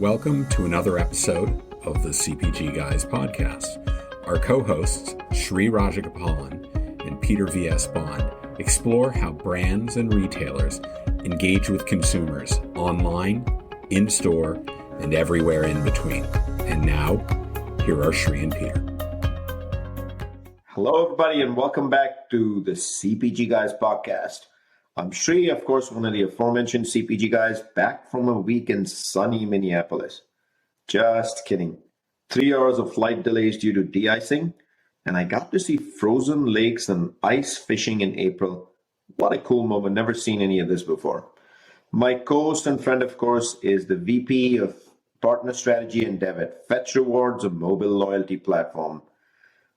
Welcome to another episode of the CPG Guys podcast. Our co-hosts, Sri Rajagopalan and Peter V.S. Bond, explore how brands and retailers engage with consumers online, in-store, and everywhere in between. And now, here are Sri and Peter. Hello, everybody, and welcome back to the CPG Guys podcast. I'm Sri, of course, one of the aforementioned CPG guys, back from a week in sunny Minneapolis. Just kidding. 3 hours of flight delays due to de-icing, and I got to see frozen lakes and ice fishing in April. What a cool moment. Never seen any of this before. My co-host and friend, of course, is the VP of Partner Strategy and Dev at Fetch Rewards, a mobile loyalty platform.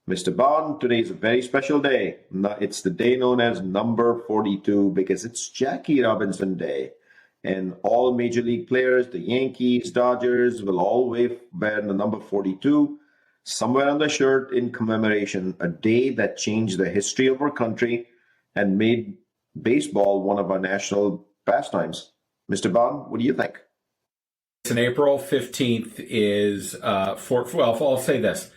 Mr. Bond, today is a very special day. It's the day known as number 42 because it's Jackie Robinson Day. And all Major League players, the Yankees, Dodgers, will all wear the number 42 somewhere on the shirt in commemoration, a day that changed the history of our country and made baseball one of our national pastimes. Mr. Bond, what do you think? And April 15th is, I'll say this.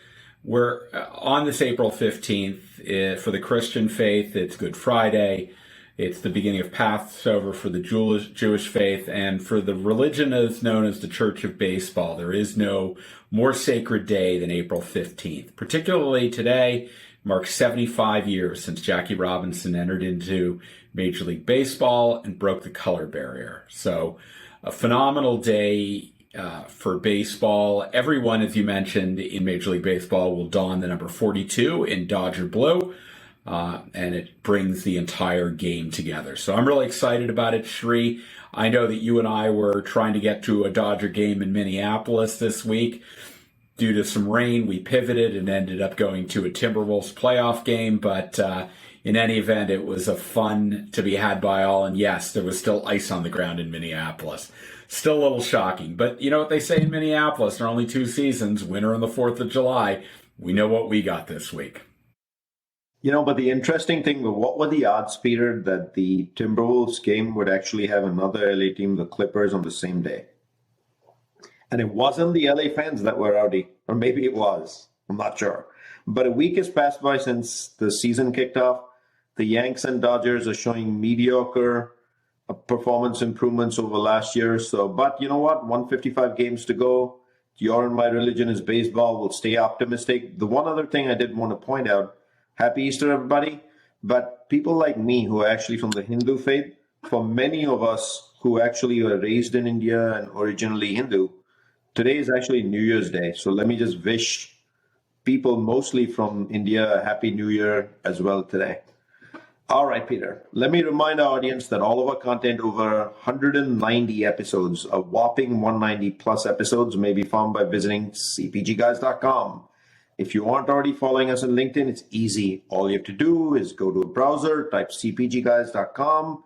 We're on this April 15th for the Christian faith. It's Good Friday. It's the beginning of Passover for the Jewish faith. And for the religion that's known as the Church of Baseball, there is no more sacred day than April 15th. Particularly today marks 75 years since Jackie Robinson entered into Major League Baseball and broke the color barrier. So a phenomenal day for baseball. Everyone, as you mentioned, in Major League Baseball will don the number 42 in Dodger blue, and it brings the entire game together. So I'm really excited about it, Sri. I know that you and I were trying to get to a Dodger game in Minneapolis this week. Due to some rain, we pivoted and ended up going to a Timberwolves playoff game, but in any event, it was a fun to be had by all. And yes, there was still ice on the ground in Minneapolis. Still a little shocking. But you know what they say in Minneapolis? There are only two seasons, winter and the 4th of July. We know what we got this week. You know, but the interesting thing, what were the odds, Peter, that the Timberwolves game would actually have another LA team, the Clippers, on the same day? And it wasn't the LA fans that were rowdy, or maybe it was. I'm not sure. But a week has passed by since the season kicked off. The Yanks and Dodgers are showing mediocre performance improvements over last year. So, but you know what? 155 games to go. Your and my religion is baseball. We'll stay optimistic. The one other thing I did want to point out, happy Easter, everybody. But people like me who are actually from the Hindu faith, for many of us who actually were raised in India and originally Hindu, today is actually New Year's Day. So let me just wish people mostly from India a Happy New Year as well today. All right, Peter, let me remind our audience that all of our content, over 190 episodes, a whopping 190 plus episodes, may be found by visiting cpgguys.com. If you aren't already following us on LinkedIn, it's easy. All you have to do is go to a browser, type cpgguys.com,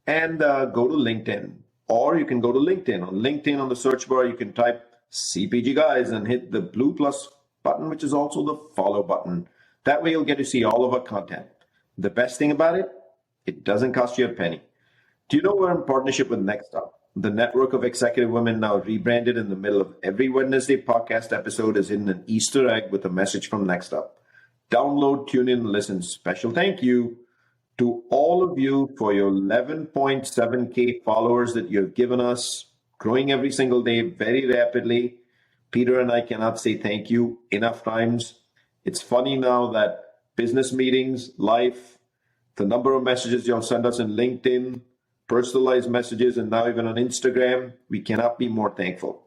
and go to LinkedIn. Or you can go to LinkedIn. On LinkedIn, on the search bar, you can type CPG Guys and hit the blue plus button, which is also the follow button. That way you'll get to see all of our content. The best thing about it, it doesn't cost you a penny. Do you know we're in partnership with Next Up? The network of executive women, now rebranded in the middle of every Wednesday podcast episode, is hidden an Easter egg with a message from Next Up. Download, tune in, listen. Special thank you to all of you for your 11.7K followers that you have given us, growing every single day very rapidly. Peter and I cannot say thank you enough times. It's funny now that business meetings, life, the number of messages you'll send us in LinkedIn, personalized messages, and now even on Instagram, we cannot be more thankful.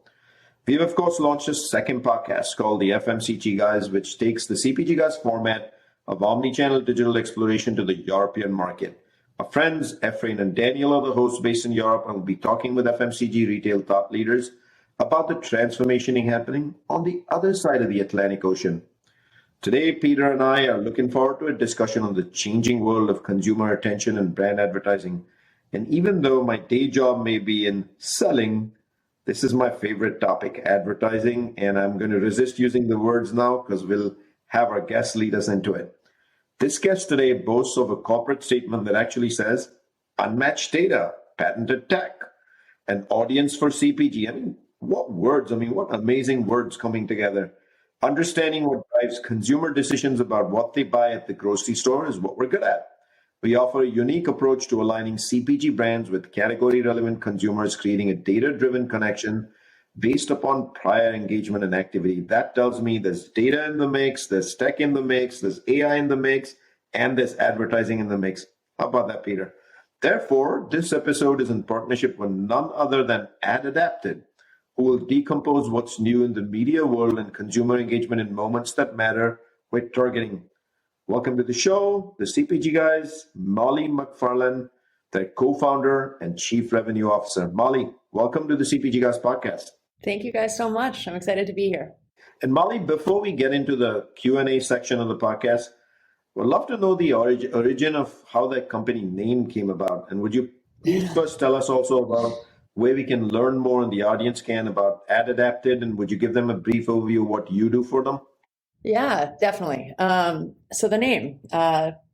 We've, of course, launched a second podcast called the FMCG Guys, which takes the CPG Guys format of omni-channel digital exploration to the European market. Our friends, Efrain and Daniel, are the hosts based in Europe, and will be talking with FMCG retail thought leaders about the transformation happening on the other side of the Atlantic Ocean. Today, Peter and I are looking forward to a discussion on the changing world of consumer attention and brand advertising. And even though my day job may be in selling, this is my favorite topic, advertising. And I'm going to resist using the words now because we'll have our guests lead us into it. This guest today boasts of a corporate statement that actually says, unmatched data, patented tech, an audience for CPG. I mean, what words? I mean, what amazing words coming together. Understanding what drives consumer decisions about what they buy at the grocery store is what we're good at. We offer a unique approach to aligning CPG brands with category relevant consumers, creating a data driven connection based upon prior engagement and activity. That tells me there's data in the mix, there's tech in the mix, there's AI in the mix, and there's advertising in the mix. How about that, Peter? Therefore, this episode is in partnership with none other than AdAdapted, who will decompose what's new in the media world and consumer engagement in moments that matter with targeting. Welcome to the show, the CPG guys, Molly McFarland, their co-founder and chief revenue officer. Molly, welcome to the CPG guys podcast. Thank you guys so much. I'm excited to be here. And Molly, before we get into the Q&A section of the podcast, we'd love to know the origin of how that company name came about. And would you please first tell us also about where we can learn more and the audience can about AdAdapted, and would you give them a brief overview of what you do for them? Yeah, definitely. So the name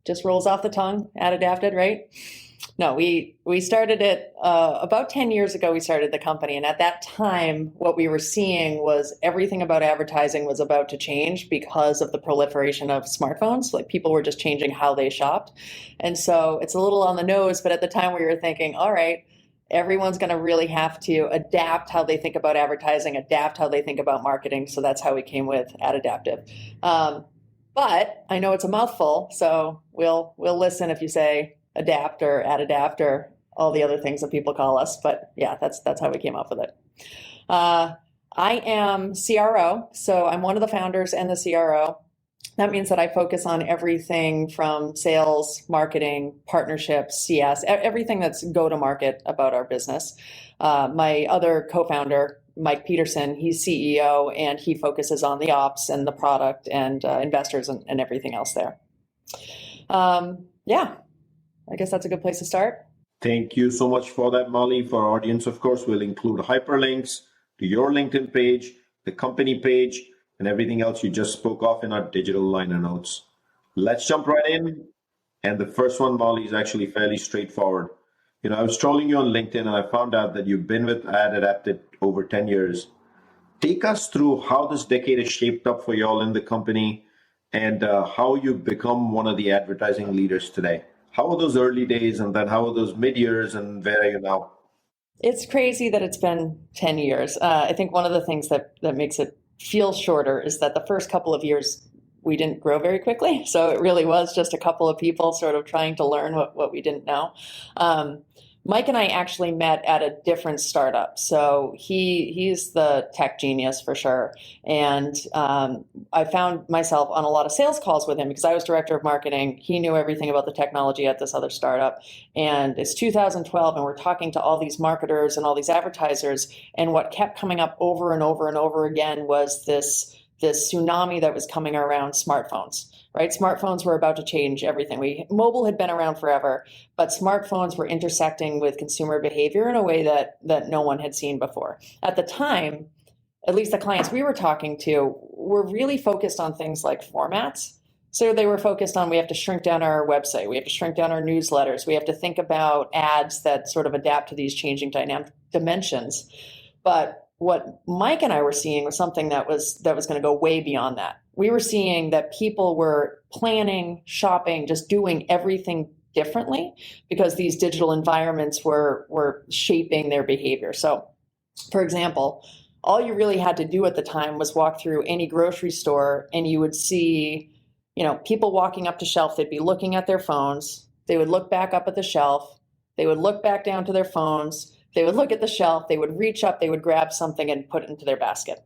just rolls off the tongue, AdAdapted, right? No, we started it about 10 years ago. We started the company. And at that time, what we were seeing was everything about advertising was about to change because of the proliferation of smartphones. Like people were just changing how they shopped. And so it's a little on the nose, but at the time we were thinking, all right, everyone's going to really have to adapt how they think about advertising, adapt how they think about marketing. So that's how we came with AdAdapted. But I know it's a mouthful, so we'll listen if you say adapt or AdAdapt or all the other things that people call us. But yeah, that's how we came up with it. I am CRO, so I'm one of the founders and the CRO. That means that I focus on everything from sales, marketing, partnerships, CS, everything that's go-to-market about our business. My other co-founder, Mike Peterson, he's CEO, and he focuses on the ops and the product and investors and everything else there. Yeah, I guess that's a good place to start. Thank you so much for that, Molly. For our audience, of course, we'll include hyperlinks to your LinkedIn page, the company page, and everything else you just spoke of in our digital liner notes. Let's jump right in. And the first one, Molly, is actually fairly straightforward. I was trolling you on LinkedIn and I found out that you've been with AdAdapted over 10 years. Take us through how this decade is shaped up for y'all in the company and how you've become one of the advertising leaders today. How are those early days, and then how are those mid-years, and where are you now? It's crazy that it's been 10 years. I think one of the things that makes it feel shorter is that the first couple of years we didn't grow very quickly. So it really was just a couple of people sort of trying to learn what we didn't know. Mike and I actually met at a different startup. So he's the tech genius for sure. And I found myself on a lot of sales calls with him because I was director of marketing. He knew everything about the technology at this other startup. And it's 2012 and we're talking to all these marketers and all these advertisers. And what kept coming up over and over and over again was this tsunami that was coming around smartphones. Right? Smartphones were about to change everything. Mobile had been around forever, but smartphones were intersecting with consumer behavior in a way that no one had seen before. At the time, at least the clients we were talking to were really focused on things like formats. So they were focused on, we have to shrink down our website, we have to shrink down our newsletters, we have to think about ads that sort of adapt to these changing dynamic dimensions. But what Mike and I were seeing was something that was going to go way beyond that. We were seeing that people were planning, shopping, just doing everything differently because these digital environments were shaping their behavior. So, for example, all you really had to do at the time was walk through any grocery store and you would see, people walking up to shelf. They'd be looking at their phones. They would look back up at the shelf. They would look back down to their phones. They would look at the shelf. They would reach up. They would grab something and put it into their basket.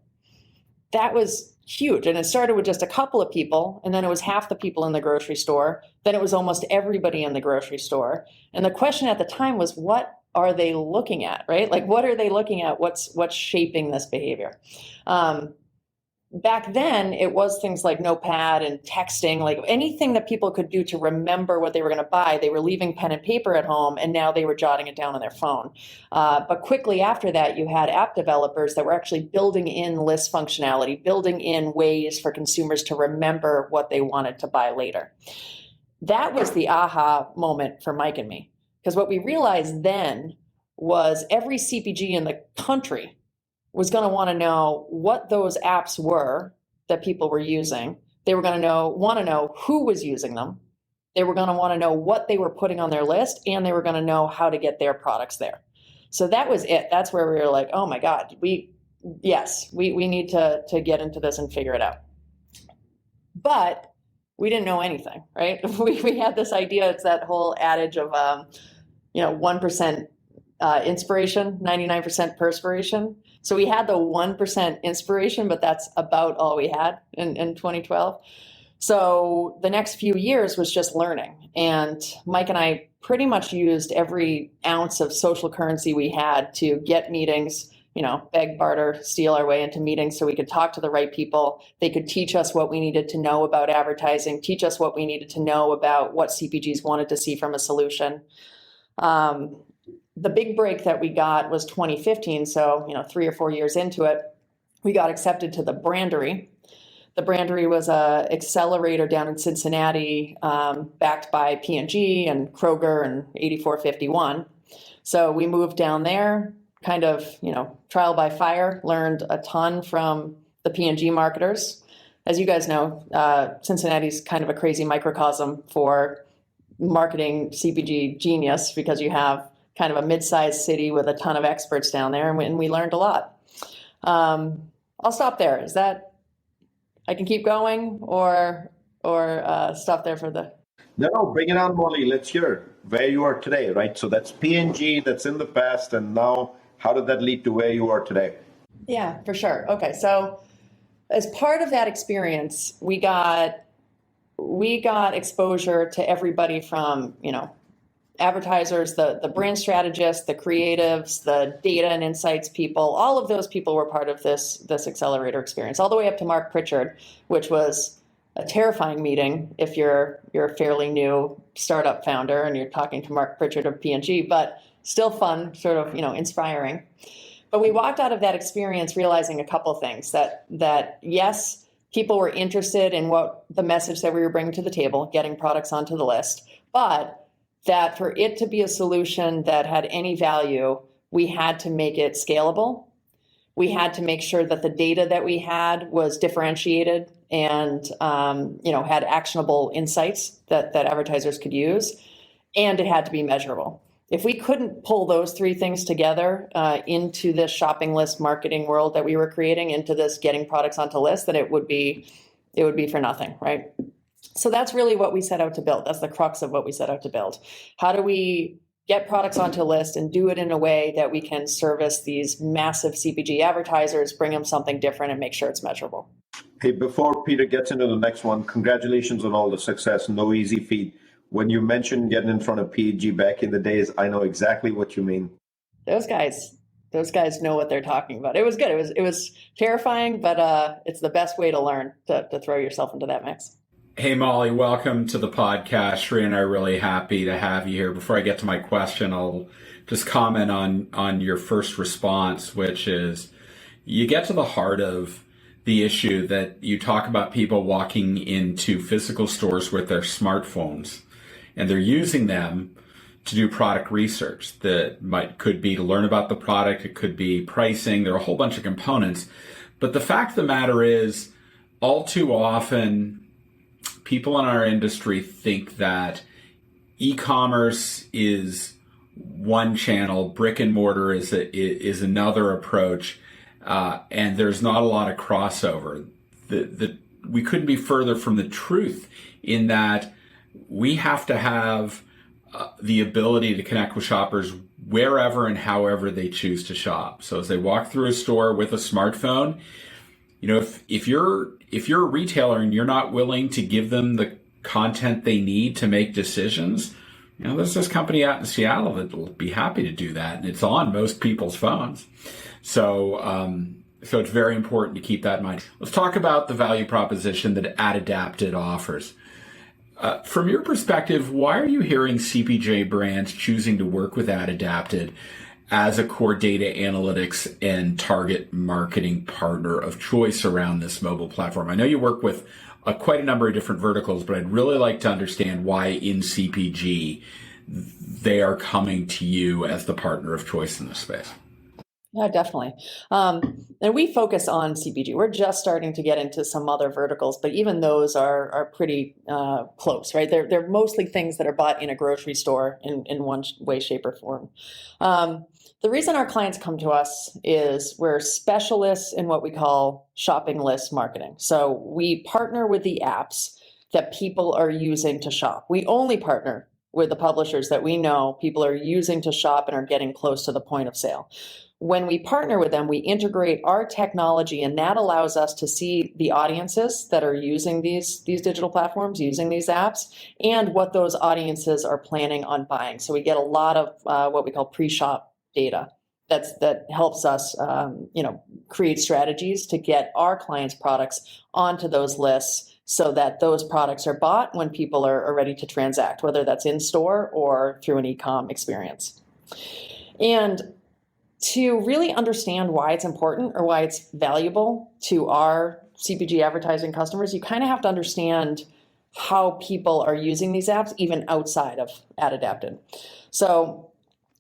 That was huge. And it started with just a couple of people, and then it was half the people in the grocery store. Then it was almost everybody in the grocery store. And the question at the time was, what are they looking at, right? Like, what are they looking at? What's shaping this behavior? Back then, it was things like Notepad and texting, like anything that people could do to remember what they were going to buy. They were leaving pen and paper at home, and now they were jotting it down on their phone. But quickly after that, you had app developers that were actually building in list functionality, building in ways for consumers to remember what they wanted to buy later. That was the aha moment for Mike and me, because what we realized then was every CPG in the country was going to want to know what those apps were that people were using. They were going to want to know who was using them. They were going to want to know what they were putting on their list, and they were going to know how to get their products there. So that was it. That's where we were like, oh my God, we need to get into this and figure it out. But we didn't know anything, right? We had this idea. It's that whole adage of, 1% inspiration, 99% perspiration. So we had the 1% inspiration, but that's about all we had in 2012. So the next few years was just learning. And Mike and I pretty much used every ounce of social currency we had to get meetings, beg, barter, steal our way into meetings so we could talk to the right people. They could teach us what we needed to know about advertising, teach us what we needed to know about what CPGs wanted to see from a solution. The big break that we got was 2015. So, 3 or 4 years into it, we got accepted to the Brandery. The Brandery was an accelerator down in Cincinnati, backed by P&G and Kroger and 8451. So we moved down there, kind of, trial by fire, learned a ton from the P&G marketers. As you guys know, Cincinnati's kind of a crazy microcosm for marketing CPG genius because you have kind of a mid-sized city with a ton of experts down there, and we learned a lot. I'll stop there. Is that, I can keep going or stop there for the... No, bring it on, Molly. Let's hear where you are today, right? So that's P&G, that's in the past, and now how did that lead to where you are today? Yeah, for sure. Okay, so as part of that experience, we got exposure to everybody from, advertisers, the brand strategists, the creatives, the data and insights people. All of those people were part of this accelerator experience, all the way up to Mark Pritchard, which was a terrifying meeting if you're a fairly new startup founder and you're talking to Mark Pritchard of P&G, but still fun, sort of, inspiring. But we walked out of that experience realizing a couple things, that yes, people were interested in what the message that we were bringing to the table, getting products onto the list, but that for it to be a solution that had any value, we had to make it scalable. We had to make sure that the data that we had was differentiated and had actionable insights that advertisers could use, and it had to be measurable. If we couldn't pull those three things together into this shopping list marketing world that we were creating, into this getting products onto lists, then it would be for nothing, right? So that's really what we set out to build. That's the crux of what we set out to build. How do we get products onto a list and do it in a way that we can service these massive CPG advertisers, bring them something different, and make sure it's measurable? Hey, before Peter gets into the next one, congratulations on all the success. No easy feat. When you mentioned getting in front of P&G back in the days, I know exactly what you mean. Those guys know what they're talking about. It was good. It was terrifying, but it's the best way to learn, to throw yourself into that mix. Hey, Molly, welcome to the podcast. Shri and I are really happy to have you here. Before I get to my question, I'll just comment on your first response, which is you get to the heart of the issue that you talk about people walking into physical stores with their smartphones, and they're using them to do product research that could be to learn about the product. It could be pricing. There are a whole bunch of components. But the fact of the matter is, all too often, people in our industry think that e-commerce is one channel, brick and mortar is another approach, and there's not a lot of crossover. We couldn't be further from the truth in that we have to have the ability to connect with shoppers wherever and however they choose to shop. So as they walk through a store with a smartphone, if you're a retailer and you're not willing to give them the content they need to make decisions, there's this company out in Seattle that will be happy to do that, and it's on most people's phones. So it's very important to keep that in mind. Let's talk about the value proposition that AdAdapted offers. From your perspective, why are you hearing CPG brands choosing to work with AdAdapted as a core data analytics and target marketing partner of choice around this mobile platform? I know you work with quite a number of different verticals, but I'd really like to understand why in CPG they are coming to you as the partner of choice in this space. Yeah, definitely. And we focus on CPG. We're just starting to get into some other verticals, but even those are pretty close, right? They're mostly things that are bought in a grocery store in one way, shape, or form. The reason our clients come to us is we're specialists in what we call shopping list marketing. So we partner with the apps that people are using to shop. We only partner with the publishers that we know people are using to shop and are getting close to the point of sale. When we partner with them, we integrate our technology, and that allows us to see the audiences that are using these digital platforms, using these apps, and what those audiences are planning on buying. So we get a lot of what we call pre-shop data that helps us create strategies to get our clients' products onto those lists so that those products are bought when people are ready to transact, whether that's in store or through an e-com experience. And to really understand why it's important or why it's valuable to our CPG advertising customers, you kind of have to understand how people are using these apps even outside of AdAdapted. So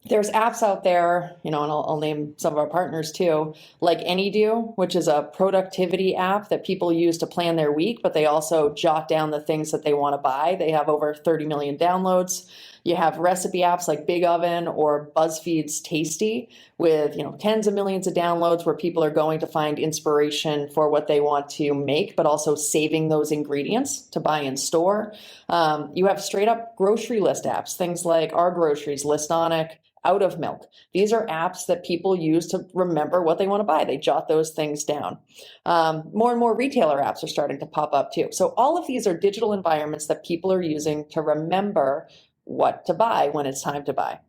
there's apps out there, and I'll name some of our partners too, like AnyDo, which is a productivity app that people use to plan their week, but they also jot down the things that they want to buy. They have over 30 million downloads. You have recipe apps like Big Oven or BuzzFeed's Tasty with tens of millions of downloads where people are going to find inspiration for what they want to make, but also saving those ingredients to buy in store. You have straight up grocery list apps, things like Our Groceries, Listonic, Out of Milk. These are apps that people use to remember what they want to buy. They jot those things down. More and more retailer apps are starting to pop up too. So all of these are digital environments that people are using to remember what to buy when it's time to buy.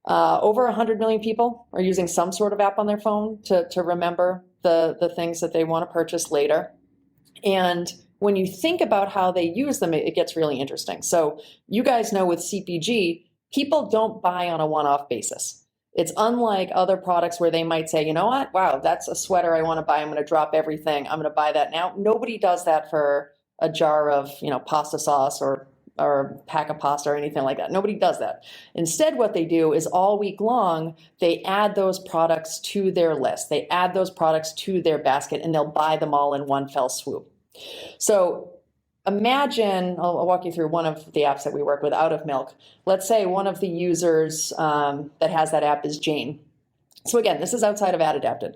Over 100 million people are using some sort of app on their phone to remember the things that they want to purchase later. And when you think about how they use them, it gets really interesting. So you guys know with CPG, people don't buy on a one-off basis. It's unlike other products where they might say, you know what, wow, that's a sweater I want to buy. I'm going to drop everything. I'm going to buy that now. Nobody does that for a jar of, pasta sauce or a pack of pasta or anything like that. Nobody does that. Instead, what they do is all week long, they add those products to their list. They add those products to their basket, and they'll buy them all in one fell swoop. So imagine, I'll walk you through one of the apps that we work with, Out of Milk. Let's say one of the users that has that app is Jane. So again, this is outside of AdAdapted.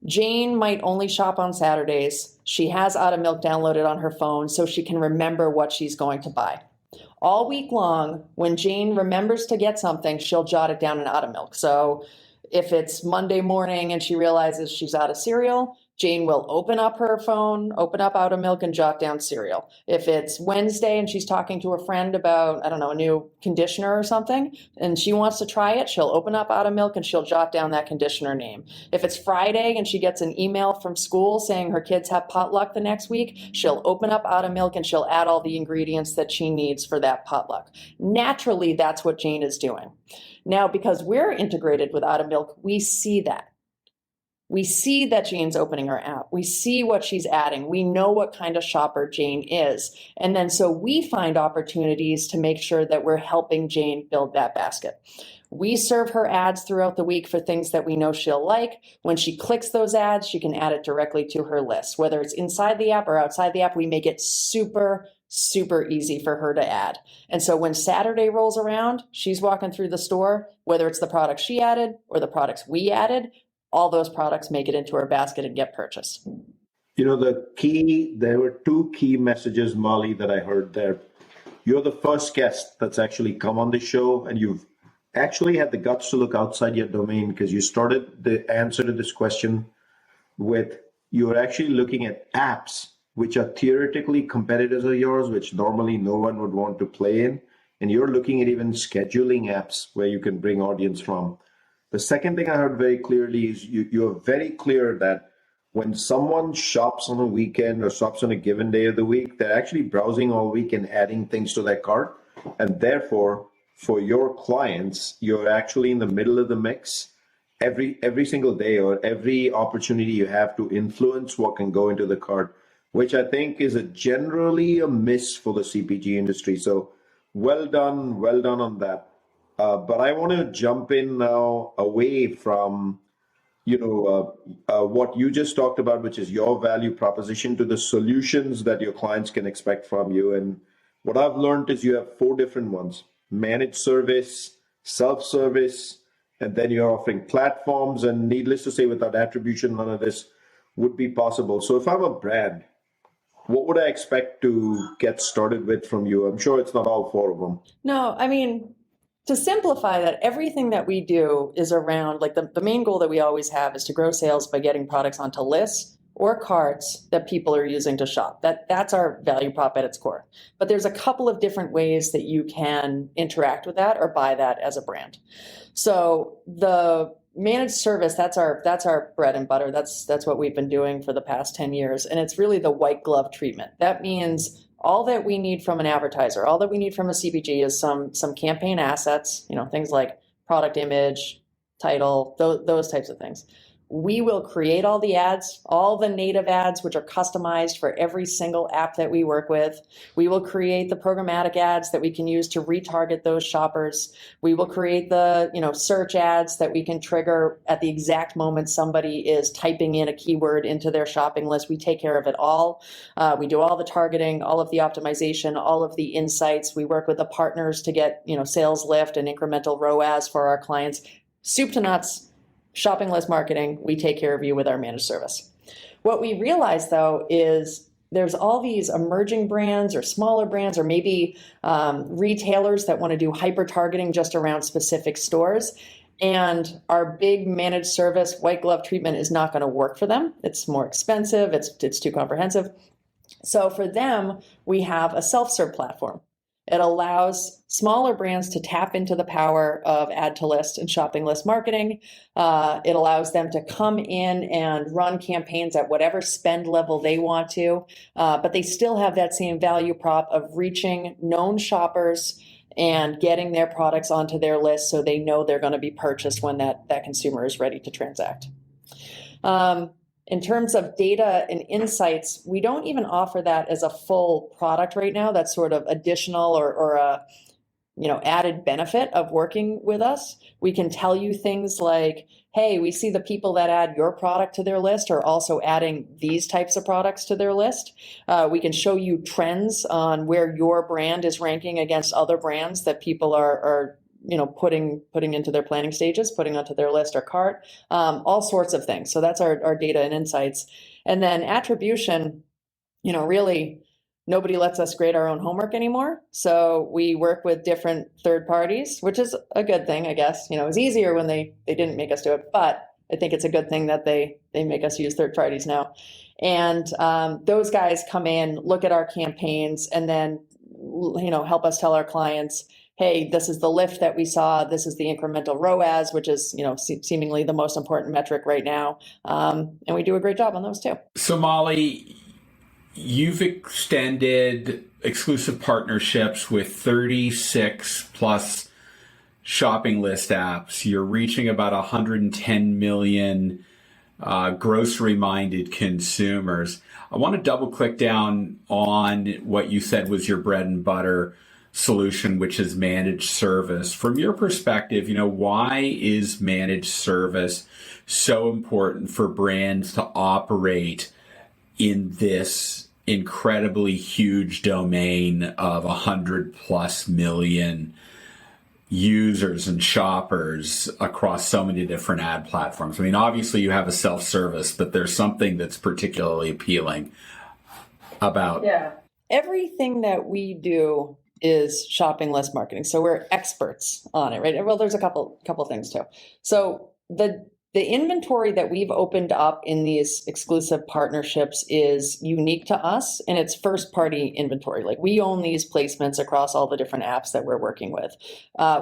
Jane might only shop on Saturdays. She has Out of Milk downloaded on her phone so she can remember what she's going to buy. All week long, when Jane remembers to get something, she'll jot it down in Out of Milk. So if it's Monday morning and she realizes she's out of cereal, Jane will open up her phone, open up Out of Milk, and jot down cereal. If it's Wednesday and she's talking to a friend about, a new conditioner or something, and she wants to try it, she'll open up Out of Milk and she'll jot down that conditioner name. If it's Friday and she gets an email from school saying her kids have potluck the next week, she'll open up Out of Milk and she'll add all the ingredients that she needs for that potluck. Naturally, that's what Jane is doing. Now, because we're integrated with Out of Milk, we see that. We see that Jane's opening her app. We see what she's adding. We know what kind of shopper Jane is. And then so we find opportunities to make sure that we're helping Jane build that basket. We serve her ads throughout the week for things that we know she'll like. When she clicks those ads, she can add it directly to her list. Whether it's inside the app or outside the app, we make it super easy for her to add. And so when Saturday rolls around, she's walking through the store, whether it's the products she added or the products we added, all those products make it into her basket and get purchased. There were two key messages, Molly, that I heard there. You're the first guest that's actually come on the show, and you've actually had the guts to look outside your domain, because you started the answer to this question with you're actually looking at apps which are theoretically competitors of yours, which normally no one would want to play in. And you're looking at even scheduling apps where you can bring audience from. The second thing I heard very clearly is you're very clear that when someone shops on a weekend or shops on a given day of the week, they're actually browsing all week and adding things to their cart. And therefore, for your clients, you're actually in the middle of the mix every single day, or every opportunity you have to influence what can go into the cart, which I think is generally a miss for the CPG industry. So well done on that. But I want to jump in now away from what you just talked about, which is your value proposition to the solutions that your clients can expect from you. And what I've learned is you have 4 different ones: managed service, self-service, and then you're offering platforms. And needless to say, without attribution, none of this would be possible. So if I'm a brand, what would I expect to get started with from you? I'm sure it's not all 4 of them. No, I mean, to simplify that, everything that we do is around, like the main goal that we always have is to grow sales by getting products onto lists or carts that people are using to shop. That's our value prop at its core. But there's a couple of different ways that you can interact with that or buy that as a brand. So the managed service, that's our bread and butter. That's what we've been doing for the past 10 years. And it's really the white glove treatment. That means all that we need from an advertiser, all that we need from a CPG is some campaign assets, things like product image, title, those types of things. We will create all the ads, all the native ads, which are customized for every single app that we work with. We will create the programmatic ads that we can use to retarget those shoppers. We will create the, search ads that we can trigger at the exact moment somebody is typing in a keyword into their shopping list. We take care of it all. We do all the targeting, all of the optimization, all of the insights. We work with the partners to get, sales lift and incremental ROAS for our clients. Soup to nuts. Shopping list marketing, we take care of you with our managed service. What we realize, though, is there's all these emerging brands or smaller brands or maybe retailers that want to do hyper-targeting just around specific stores. And our big managed service white glove treatment is not going to work for them. It's more expensive. It's too comprehensive. So for them, we have a self-serve platform. It allows smaller brands to tap into the power of add to list and shopping list marketing. It allows them to come in and run campaigns at whatever spend level they want to, but they still have that same value prop of reaching known shoppers and getting their products onto their list so they know they're going to be purchased when that consumer is ready to transact. In terms of data and insights, we don't even offer that as a full product right now. That's sort of additional or a added benefit of working with us. We can tell you things like, hey, we see the people that add your product to their list are also adding these types of products to their list. We can show you trends on where your brand is ranking against other brands that people are putting into their planning stages, putting onto their list or cart, all sorts of things. So that's our data and insights. And then attribution, really nobody lets us grade our own homework anymore. So we work with different third parties, which is a good thing, I guess. It was easier when they didn't make us do it, but I think it's a good thing that they make us use third parties now. And those guys come in, look at our campaigns, and then help us tell our clients, hey, this is the lift that we saw. This is the incremental ROAS, which is, seemingly the most important metric right now. And we do a great job on those too. So Molly, you've extended exclusive partnerships with 36 plus shopping list apps. You're reaching about 110 million grocery-minded consumers. I want to double click down on what you said was your bread and butter solution, which is managed service. From your perspective, why is managed service so important for brands to operate in this incredibly huge domain of 100+ million users and shoppers across so many different ad platforms? I mean, obviously you have a self-service, but there's something that's particularly appealing about. Yeah. Everything that we do is shopping list marketing. So we're experts on it, right? Well, there's a couple things too. So the inventory that we've opened up in these exclusive partnerships is unique to us, and it's first party inventory. Like, we own these placements across all the different apps that we're working with.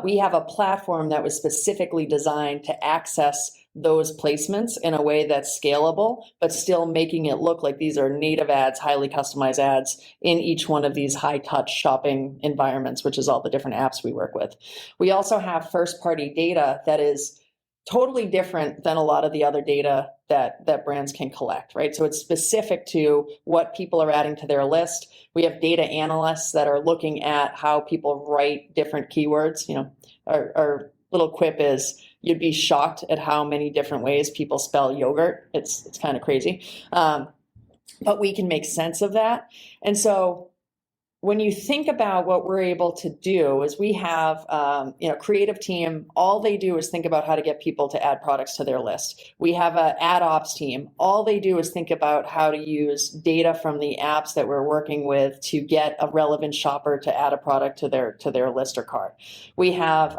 We have a platform that was specifically designed to access those placements in a way that's scalable, but still making it look like these are native ads, highly customized ads in each one of these high touch shopping environments, which is all the different apps we work with. We also have first party data that is totally different than a lot of the other data that brands can collect, right? So it's specific to what people are adding to their list. We have data analysts that are looking at how people write different keywords. Our little quip is, You'd be shocked at how many different ways people spell yogurt. It's kind of crazy. But we can make sense of that. And so when you think about what we're able to do is we have, creative team, all they do is think about how to get people to add products to their list. We have an ad ops team. All they do is think about how to use data from the apps that we're working with to get a relevant shopper to add a product to their list or cart. We have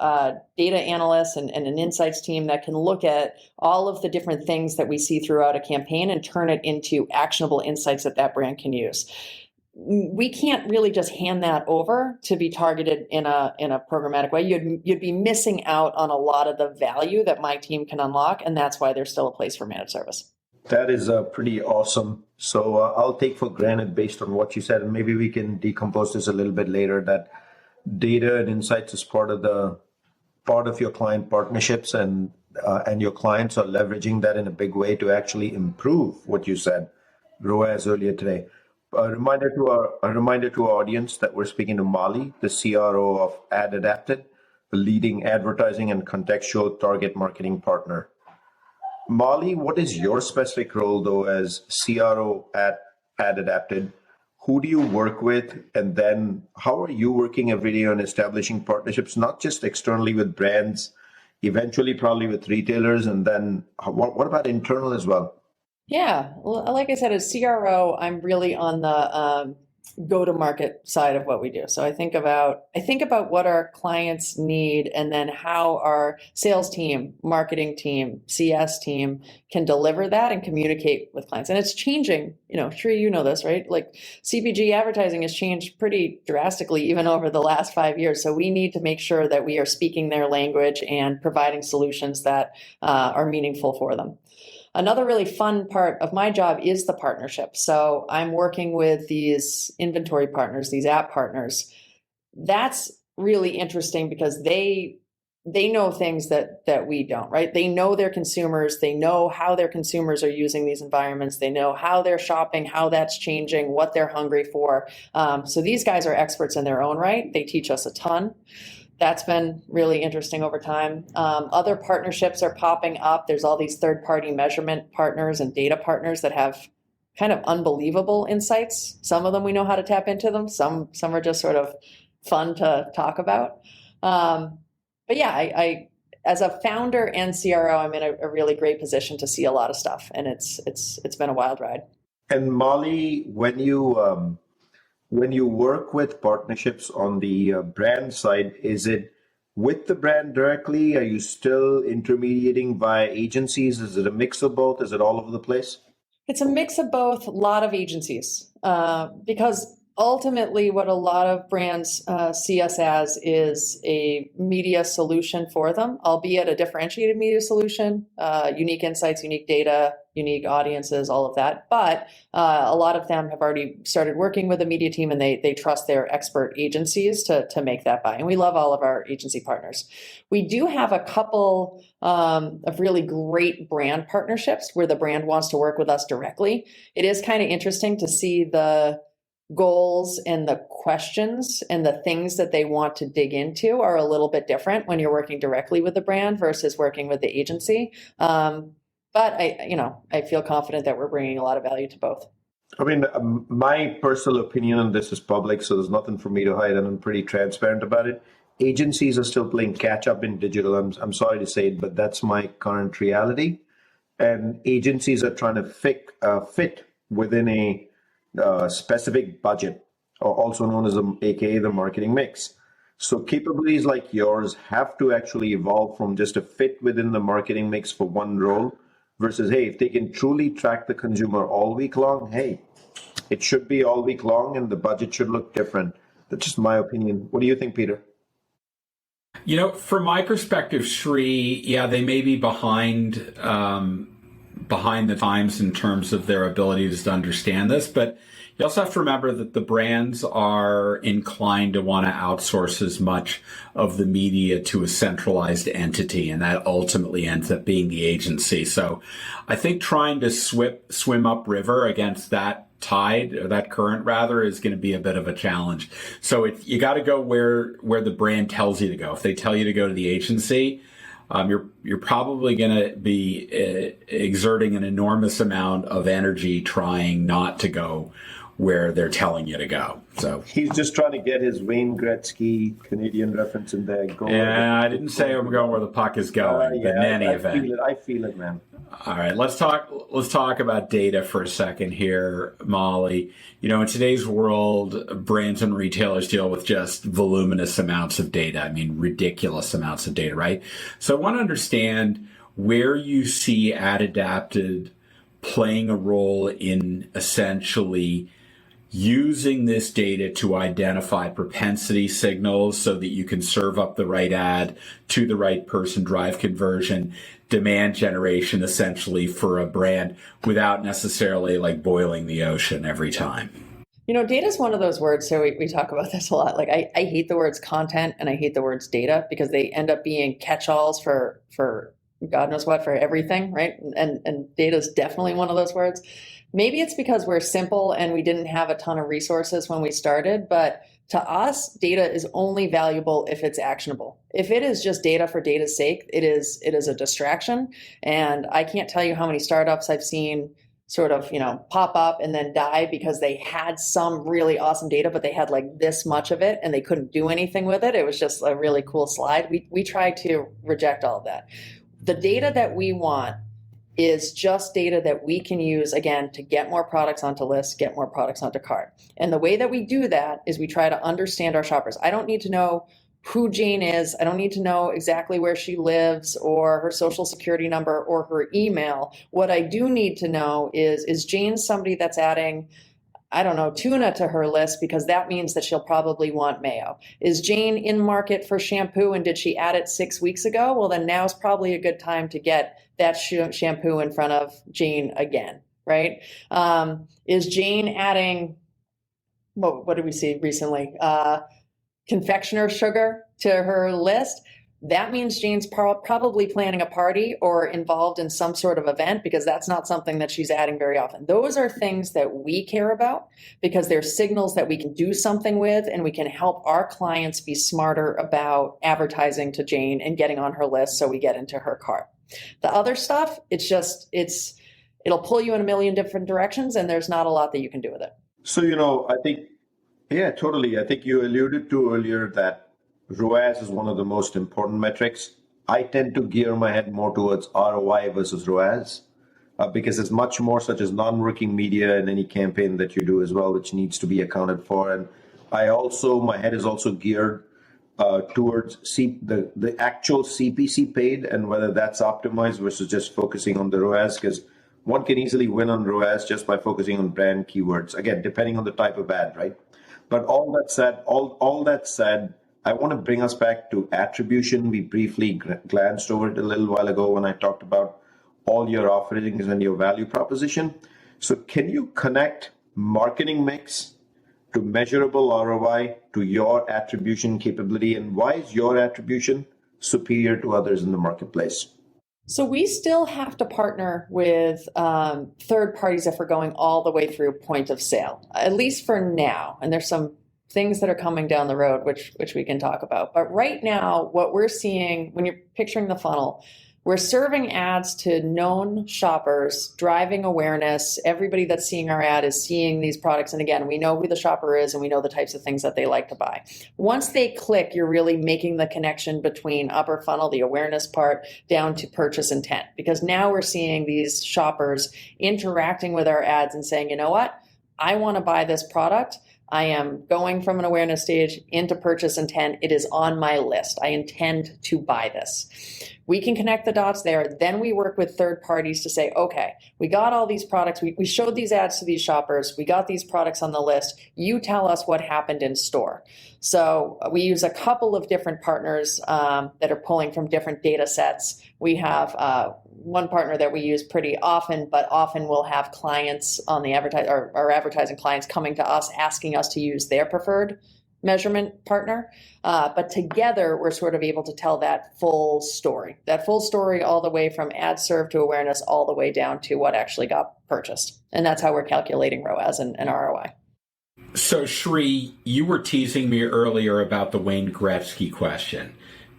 data analysts and an insights team that can look at all of the different things that we see throughout a campaign and turn it into actionable insights that brand can use. We can't really just hand that over to be targeted in a programmatic way. You'd be missing out on a lot of the value that my team can unlock, and that's why there's still a place for managed service. That is pretty awesome. So I'll take for granted, based on what you said, and maybe we can decompose this a little bit later, that data and insights is part of your client partnerships, and your clients are leveraging that in a big way to actually improve what you said, ROAS, earlier today. A reminder to our audience that we're speaking to Molly, the CRO of AdAdapted, the leading advertising and contextual target marketing partner. Molly, what is your specific role, though, as CRO at AdAdapted? Who do you work with? And then how are you working every day on establishing partnerships, not just externally with brands, eventually probably with retailers, and then what about internal as well? Yeah, well, like I said, as CRO, I'm really on the go-to-market side of what we do. So I think about what our clients need, and then how our sales team, marketing team, CS team can deliver that and communicate with clients. And it's changing. Sure, you know this, right? Like CPG advertising has changed pretty drastically even over the last 5 years. So we need to make sure that we are speaking their language and providing solutions that are meaningful for them. Another really fun part of my job is the partnership. So I'm working with these inventory partners, these app partners. That's really interesting because they know things that we don't, right? They know their consumers. They know how their consumers are using these environments. They know how they're shopping, how that's changing, what they're hungry for. So these guys are experts in their own right. They teach us a ton. That's been really interesting over time. Other partnerships are popping up. There's all these third-party measurement partners and data partners that have kind of unbelievable insights. Some of them we know how to tap into them. Some are just sort of fun to talk about. But yeah, I as a founder and CRO, I'm in a really great position to see a lot of stuff, and it's been a wild ride. And Molly, when you work with partnerships on the brand side, is it with the brand directly? Are you still intermediating via agencies? Is it a mix of both? Is it all over the place? It's a mix of both, a lot of agencies, because ultimately what a lot of brands see us as is a media solution for them, albeit a differentiated media solution, unique insights, unique data, unique audiences, all of that. But a lot of them have already started working with a media team, and they trust their expert agencies to make that buy. And we love all of our agency partners. We do have a couple of really great brand partnerships where the brand wants to work with us directly. It is kind of interesting to see the goals and the questions and the things that they want to dig into are a little bit different when you're working directly with the brand versus working with the agency. But I feel confident that we're bringing a lot of value to both. I mean, my personal opinion on this is public, so there's nothing for me to hide, and I'm pretty transparent about it. Agencies are still playing catch up in digital. I'm sorry to say it, but that's my current reality. And agencies are trying to fit within a specific budget, or also known as AKA the marketing mix. So capabilities like yours have to actually evolve from just a fit within the marketing mix for one role versus, hey, if they can truly track the consumer all week long, hey, it should be all week long and the budget should look different. That's just my opinion. What do you think, Peter? From my perspective, Sri, they may be behind the times in terms of their abilities to understand this, but you also have to remember that the brands are inclined to want to outsource as much of the media to a centralized entity, and that ultimately ends up being the agency. So I think trying to swim upriver against that tide, or that current rather, is going to be a bit of a challenge. So you got to go where the brand tells you to go. If they tell you to go to the agency, you're probably going to be exerting an enormous amount of energy trying not to go where they're telling you to go. So he's just trying to get his Wayne Gretzky Canadian reference in there. Yeah, I didn't say I'm going where the puck is going, but in any event. I feel it, man. All right, let's talk about data for a second here, Molly. In today's world, brands and retailers deal with just voluminous amounts of data. I mean, ridiculous amounts of data, right? So I want to understand where you see AdAdapted playing a role in essentially using this data to identify propensity signals so that you can serve up the right ad to the right person, drive conversion, demand generation essentially for a brand without necessarily like boiling the ocean every time. Data is one of those words. So we talk about this a lot. Like I hate the words content and I hate the words data because they end up being catch-alls for God knows what, for everything, right? And data is definitely one of those words. Maybe it's because we're simple and we didn't have a ton of resources when we started, but to us, data is only valuable if it's actionable. If it is just data for data's sake, it is a distraction. And I can't tell you how many startups I've seen sort of, pop up and then die because they had some really awesome data, but they had like this much of it and they couldn't do anything with it. It was just a really cool slide. We try to reject all of that. The data that we want is just data that we can use, again, to get more products onto lists, get more products onto cart. And the way that we do that is we try to understand our shoppers. I don't need to know who Jane is. I don't need to know exactly where she lives or her social security number or her email. What I do need to know is Jane somebody that's adding, I don't know, tuna to her list because that means that she'll probably want mayo. Is Jane in market for shampoo and did she add it 6 weeks ago? Well, then now's probably a good time to get that shampoo in front of Jane again, right? Is Jane adding, what did we see recently? Confectioner sugar to her list? That means Jane's probably planning a party or involved in some sort of event because that's not something that she's adding very often. Those are things that we care about because they're signals that we can do something with and we can help our clients be smarter about advertising to Jane and getting on her list so we get into her cart. The other stuff, it'll pull you in a million different directions and there's not a lot that you can do with it. So, I think, yeah, totally. I think you alluded to earlier that ROAS is one of the most important metrics. I tend to gear my head more towards ROI versus ROAS because it's much more such as non-working media in any campaign that you do as well, which needs to be accounted for. And my head is also geared towards the actual CPC paid and whether that's optimized versus just focusing on the ROAS, because one can easily win on ROAS just by focusing on brand keywords, again, depending on the type of ad, right? But all that said, I want to bring us back to attribution. We briefly glanced over it a little while ago when I talked about all your offerings and your value proposition. So can you connect marketing mix to measurable ROI to your attribution capability? And why is your attribution superior to others in the marketplace? So we still have to partner with third parties if we're going all the way through point of sale, at least for now. And there's some things that are coming down the road, which we can talk about. But right now, what we're seeing when you're picturing the funnel, we're serving ads to known shoppers, driving awareness. Everybody that's seeing our ad is seeing these products. And again, we know who the shopper is and we know the types of things that they like to buy. Once they click, you're really making the connection between upper funnel, the awareness part, down to purchase intent. Because now we're seeing these shoppers interacting with our ads and saying, you know what? I want to buy this product. I am going from an awareness stage into purchase intent. It is on my list. I intend to buy this. We can connect the dots there. Then we work with third parties to say, okay, we got all these products. We showed these ads to these shoppers. We got these products on the list. You tell us what happened in store. So we use a couple of different partners that are pulling from different data sets. We have one partner that we use pretty often, but often we'll have clients on the our advertising clients coming to us asking us to use their preferred measurement partner. But together, we're sort of able to tell that full story all the way from ad serve to awareness, all the way down to what actually got purchased. And that's how we're calculating ROAS and ROI. So Shri, you were teasing me earlier about the Wayne Gretzky question.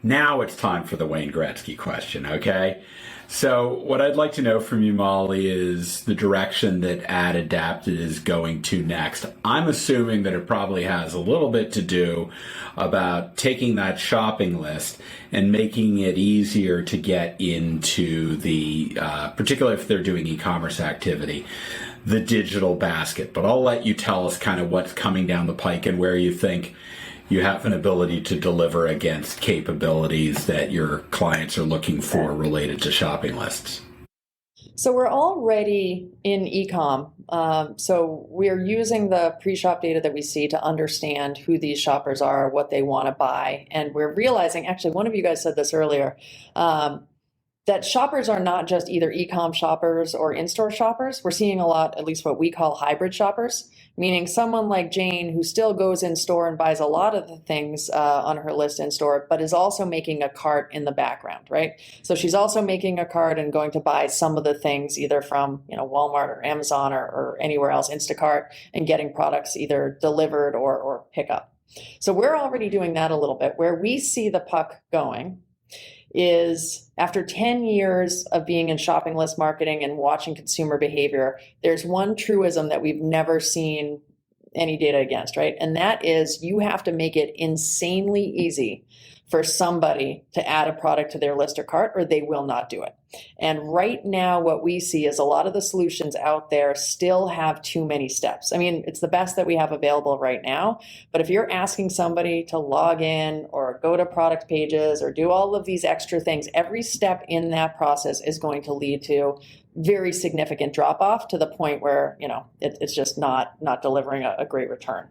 Now it's time for the Wayne Gretzky question, okay? So what I'd like to know from you, Molly, is the direction that AdAdapted is going to next. I'm assuming that it probably has a little bit to do about taking that shopping list and making it easier to get into the, particularly if they're doing e-commerce activity, the digital basket. But I'll let you tell us kind of what's coming down the pike and where you think you have an ability to deliver against capabilities that your clients are looking for related to shopping lists. So we're already in e-com. So we're using the pre-shop data that we see to understand who these shoppers are, what they want to buy. And we're realizing, actually, one of you guys said this earlier, that shoppers are not just either e-com shoppers or in-store shoppers. We're seeing a lot, at least what we call hybrid shoppers, meaning someone like Jane who still goes in store and buys a lot of the things on her list in store, but is also making a cart in the background, right? So she's also making a cart and going to buy some of the things either from Walmart or Amazon or anywhere else, Instacart, and getting products either delivered or pick up. So we're already doing that a little bit. Where we see the puck going is after 10 years of being in shopping list marketing and watching consumer behavior, there's one truism that we've never seen any data against, right? And that is you have to make it insanely easy for somebody to add a product to their list or cart, or they will not do it. And right now, what we see is a lot of the solutions out there still have too many steps. I mean, it's the best that we have available right now. But if you're asking somebody to log in or go to product pages or do all of these extra things, every step in that process is going to lead to very significant drop off to the point where, it's just not delivering a great return.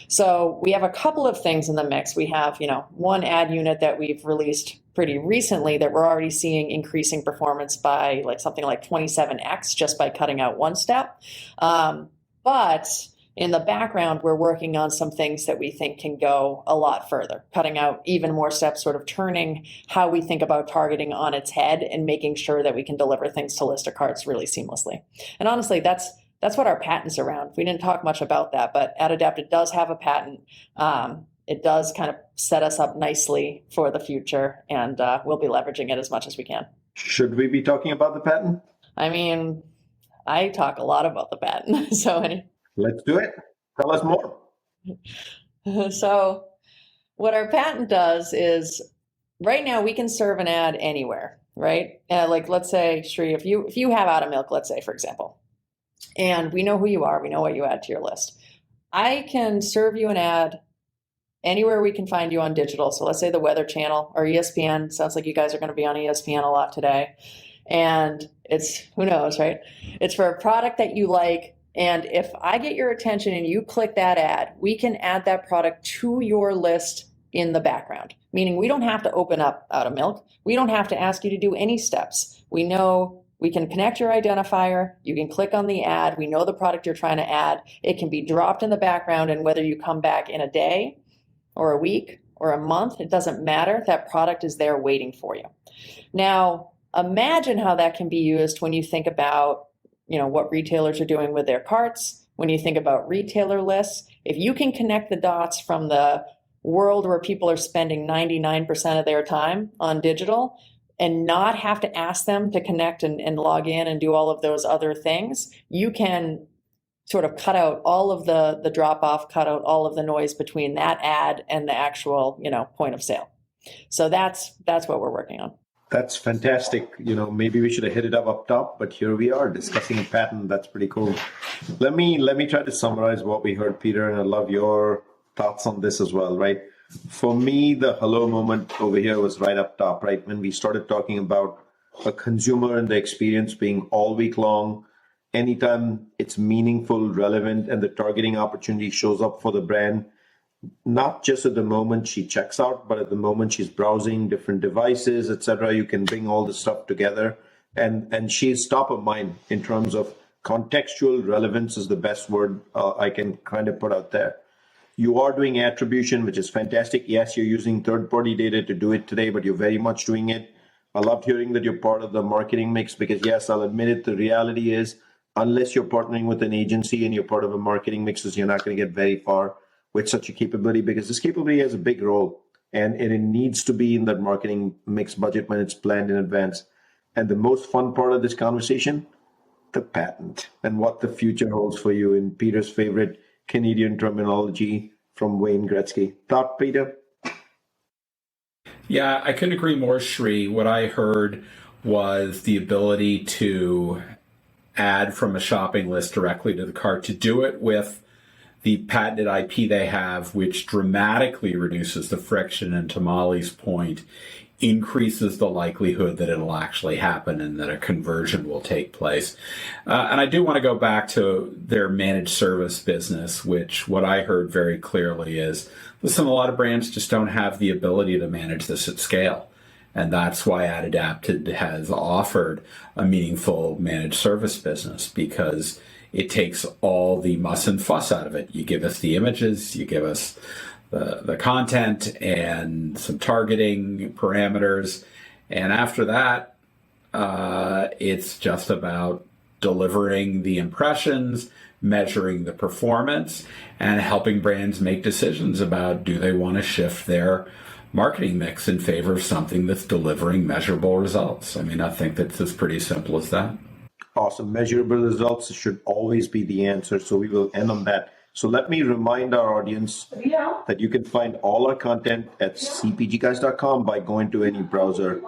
So we have a couple of things in the mix. We have, one ad unit that we've released pretty recently that we're already seeing increasing performance by something like 27x just by cutting out one step. But in the background, we're working on some things that we think can go a lot further, cutting out even more steps, sort of turning how we think about targeting on its head and making sure that we can deliver things to list or carts really seamlessly. And honestly, that's what our patent's around. We didn't talk much about that, but AdAdapted does have a patent. It does kind of set us up nicely for the future, and we'll be leveraging it as much as we can. Should we be talking about the patent? I mean, I talk a lot about the patent. Let's do it. Tell us more. So what our patent does is right now we can serve an ad anywhere, right? Let's say, Sri, if you have out of milk, let's say, for example, and we know who you are, we know what you add to your list. I can serve you an ad anywhere we can find you on digital. So let's say the Weather Channel or ESPN. Sounds like you guys are going to be on ESPN a lot today. And it's, who knows, right? It's for a product that you like. And if I get your attention and you click that ad, we can add that product to your list in the background, meaning we don't have to open up out of milk. We don't have to ask you to do any steps. We know we can connect your identifier. You can click on the ad. We know the product you're trying to add. It can be dropped in the background, and whether you come back in a day or a week or a month, it doesn't matter. That product is there waiting for you. Now, imagine how that can be used when you think about, what retailers are doing with their carts, when you think about retailer lists. If you can connect the dots from the world where people are spending 99% of their time on digital and not have to ask them to connect and log in and do all of those other things, you can sort of cut out all of the drop off, cut out all of the noise between that ad and the actual, point of sale. So that's what we're working on. That's fantastic. Maybe we should have hit it up top, but here we are discussing a patent. That's pretty cool. Let me try to summarize what we heard, Peter, and I love your thoughts on this as well, right? For me, the hello moment over here was right up top, right? When we started talking about a consumer and the experience being all week long, anytime it's meaningful, relevant, and the targeting opportunity shows up for the brand, not just at the moment she checks out, but at the moment she's browsing different devices, etc. You can bring all this stuff together, and she's top of mind in terms of contextual relevance is the best word I can kind of put out there. You are doing attribution, which is fantastic. Yes, you're using third-party data to do it today, but you're very much doing it. I loved hearing that you're part of the marketing mix because, yes, I'll admit it, the reality is unless you're partnering with an agency and you're part of a marketing mix, you're not going to get very far with such a capability because this capability has a big role and it needs to be in that marketing mix budget when it's planned in advance. And the most fun part of this conversation, the patent and what the future holds for you in Peter's favorite Canadian terminology from Wayne Gretzky. Thought, Peter? Yeah, I couldn't agree more, Shri. What I heard was the ability to add from a shopping list directly to the cart, to do it with the patented IP they have, which dramatically reduces the friction, and to Molly's point, increases the likelihood that it'll actually happen and that a conversion will take place. And I do want to go back to their managed service business, which what I heard very clearly is, listen, a lot of brands just don't have the ability to manage this at scale. And that's why AdAdapted has offered a meaningful managed service business, because it takes all the muss and fuss out of it. You give us the images, you give us the content and some targeting parameters. And after that, it's just about delivering the impressions, measuring the performance, and helping brands make decisions about, do they want to shift their marketing mix in favor of something that's delivering measurable results. I mean, I think that's as pretty simple as that. Awesome. Measurable results should always be the answer. So we will end on that. So let me remind our audience that you can find all our content at cpgguys.com by going to any browser.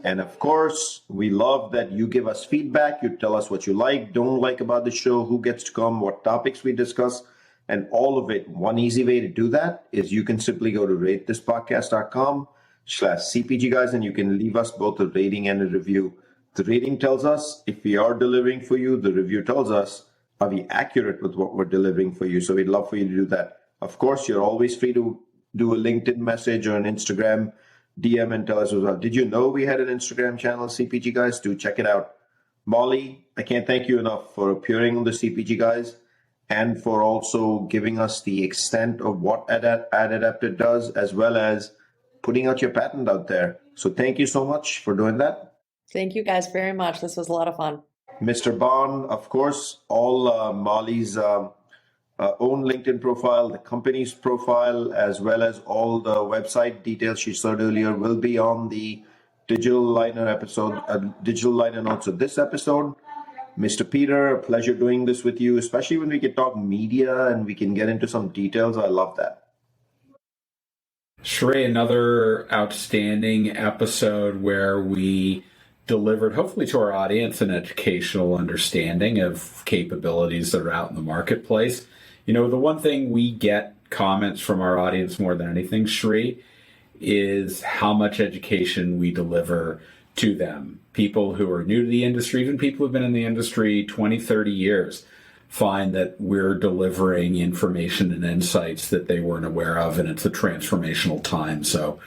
And of course, we love that you give us feedback. You tell us what you like, don't like about the show, who gets to come, what topics we discuss, and all of it. One easy way to do that is you can simply go to ratethispodcast.com/cpgguys, and you can leave us both a rating and a review. The rating tells us if we are delivering for you. The review tells us, are we accurate with what we're delivering for you? So we'd love for you to do that. Of course, you're always free to do a LinkedIn message or an Instagram DM and tell us as well. Did you know we had an Instagram channel, CPG Guys? Do check it out. Molly, I can't thank you enough for appearing on the CPG Guys and for also giving us the extent of what AdAdapted does, as well as putting out your patent out there. So thank you so much for doing that. Thank you guys very much. This was a lot of fun. Mr. Bond, of course, all Molly's own LinkedIn profile, the company's profile, as well as all the website details she said earlier will be on the digital liner notes of this episode. Mr. Peter, a pleasure doing this with you, especially when we can talk media and we can get into some details. I love that. Shrey, another outstanding episode where we delivered, hopefully to our audience, an educational understanding of capabilities that are out in the marketplace. You know, the one thing we get comments from our audience more than anything, Shri, is how much education we deliver to them. People who are new to the industry, even people who've been in the industry 20, 30 years, find that we're delivering information and insights that they weren't aware of, and it's a transformational time. So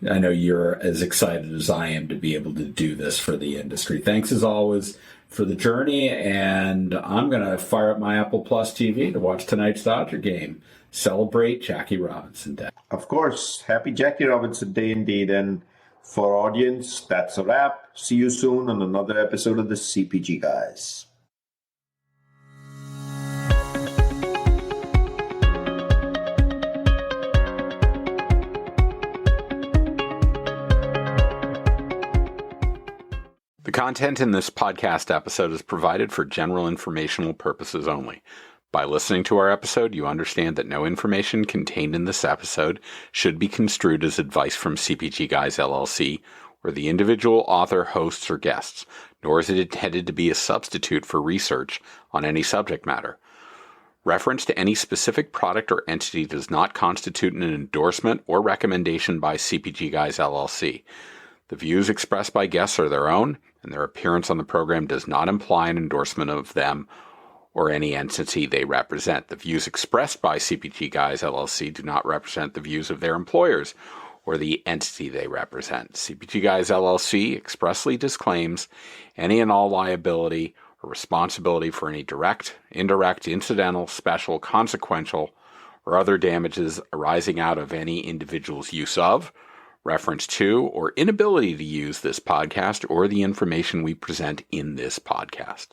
I know you're as excited as I am to be able to do this for the industry. Thanks as always for the journey, and I'm going to fire up my Apple Plus TV to watch tonight's Dodger game. Celebrate Jackie Robinson Day. Of course. Happy Jackie Robinson Day indeed. And for our audience, that's a wrap. See you soon on another episode of the CPG Guys. The content in this podcast episode is provided for general informational purposes only. By listening to our episode, you understand that no information contained in this episode should be construed as advice from CPG Guys LLC or the individual author, hosts, or guests, nor is it intended to be a substitute for research on any subject matter. Reference to any specific product or entity does not constitute an endorsement or recommendation by CPG Guys LLC. The views expressed by guests are their own, and their appearance on the program does not imply an endorsement of them or any entity they represent. The views expressed by CPG Guys LLC do not represent the views of their employers or the entity they represent. CPG Guys LLC expressly disclaims any and all liability or responsibility for any direct, indirect, incidental, special, consequential, or other damages arising out of any individual's use of, reference to, or inability to use this podcast or the information we present in this podcast.